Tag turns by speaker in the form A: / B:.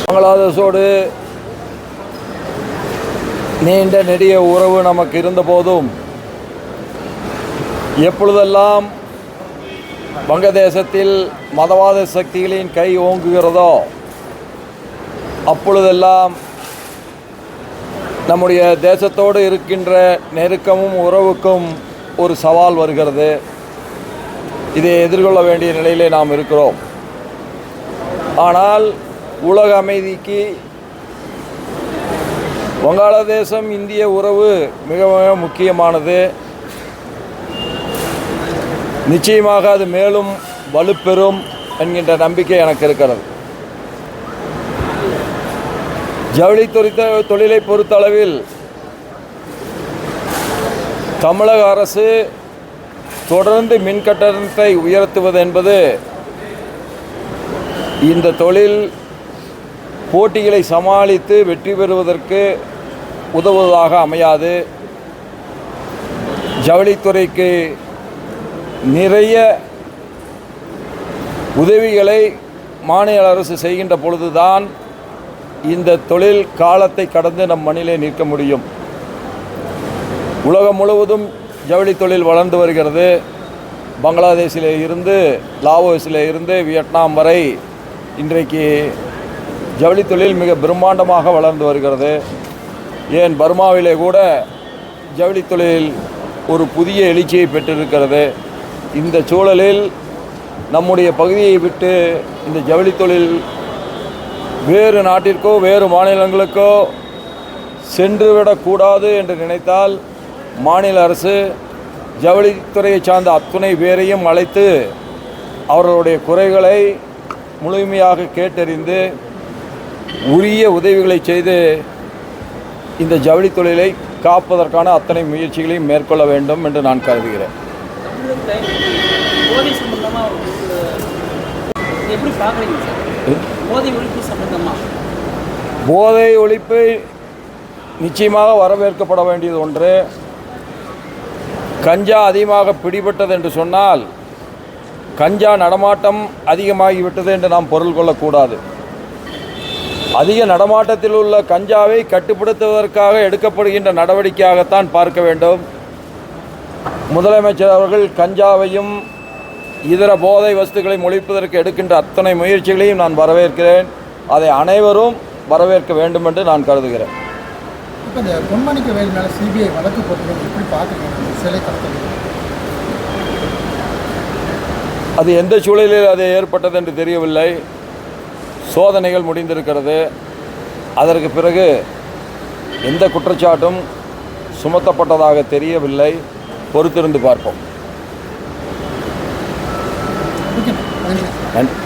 A: பங்களாதேஷோடு நீண்ட நெடிய உறவு நமக்கு இருந்தபோதும் எப்பொழுதெல்லாம் வங்கதேசத்தில் மதவாத சக்திகளின் கை ஓங்குகிறதோ அப்பொழுதெல்லாம் நம்முடைய தேசத்தோடு இருக்கின்ற நெருக்கமும் உறவுக்கும் ஒரு சவால் வருகிறது. இதை எதிர்கொள்ள வேண்டிய நிலையிலே நாம் இருக்கிறோம். ஆனால் உலக அமைதிக்கு வங்காளதேசம் இந்திய உறவு மிக மிக முக்கியமானது. நிச்சயமாக அது மேலும் வலுப்பெறும் என்கின்ற நம்பிக்கை எனக்கு இருக்கிறது. ஜவுளி தொழிலை பொறுத்தளவில் தமிழக அரசு தொடர்ந்து மின் கட்டணத்தை உயர்த்துவது என்பது இந்த தொழில் போட்டிகளை சமாளித்து வெற்றி பெறுவதற்கு உதவுவதாக அமையாது. ஜவுளித்துறைக்கு நிறைய உதவிகளை மாநில அரசு செய்கின்ற பொழுதுதான் இந்த தொழில் காலத்தை கடந்து நம் மண்ணிலே நிற்க முடியும். உலகம் முழுவதும் ஜவுளி தொழில் வளர்ந்து வருகிறது. பங்களாதேஷில் இருந்து லாவோஸில் இருந்து வியட்நாம் வரை இன்றைக்கு ஜவுளி தொழில் மிக பிரம்மாண்டமாக வளர்ந்து வருகிறது. ஏன் பர்மாவிலே கூட ஜவுளி தொழில் ஒரு புதிய எழுச்சியை பெற்றிருக்கிறது. இந்த சூழலில் நம்முடைய பகுதியை விட்டு இந்த ஜவுளி தொழில் வேறு நாட்டிற்கோ வேறு மாநிலங்களுக்கோ சென்றுவிடக்கூடாது என்று நினைத்தால் மாநில அரசு ஜவுளித்துறையை சார்ந்த அத்துணை பேரையும் அழைத்து அவர்களுடைய குறைகளை முழுமையாக கேட்டறிந்து உரிய உதவிகளை செய்து இந்த ஜவுளி தொழிலை காப்பதற்கான அத்தனை முயற்சிகளையும் மேற்கொள்ள வேண்டும் என்று நான் கருதுகிறேன். போதை ஒழிப்பு நிச்சயமாக வரவேற்கப்பட வேண்டியது ஒன்று. கஞ்சா அதிகமாக பிடிபட்டது என்று சொன்னால் கஞ்சா நடமாட்டம் அதிகமாகிவிட்டது என்று நாம் பொருள் கொள்ளக்கூடாது. அதிக நடமாட்டத்தில் உள்ள கஞ்சாவை கட்டுப்படுத்துவதற்காக எடுக்கப்படுகின்ற நடவடிக்கையாகத்தான் பார்க்க வேண்டும். முதலமைச்சர் அவர்கள் கஞ்சாவையும் இதர போதை வஸ்துக்களை ஒழிப்பதற்கு எடுக்கின்ற அத்தனை முயற்சிகளையும் நான் வரவேற்கிறேன். அதை அனைவரும் வரவேற்க வேண்டும் என்று நான் கருதுகிறேன்.
B: இப்போ இந்த பொன்மாணிக்க வேலு மேலே சிபிஐ வழக்கு போட்டு எப்படி பார்க்குறீங்க? சிலை கடத்தல்
A: அது எந்த சூழலில் அது ஏற்பட்டது என்று தெரியவில்லை. சோதனைகள் முடிந்திருக்கிறது. அதற்கு பிறகு எந்த குற்றச்சாட்டும் சுமத்தப்பட்டதாக தெரியவில்லை. பொறுத்திருந்து பார்ப்போம்.
B: நன்றி.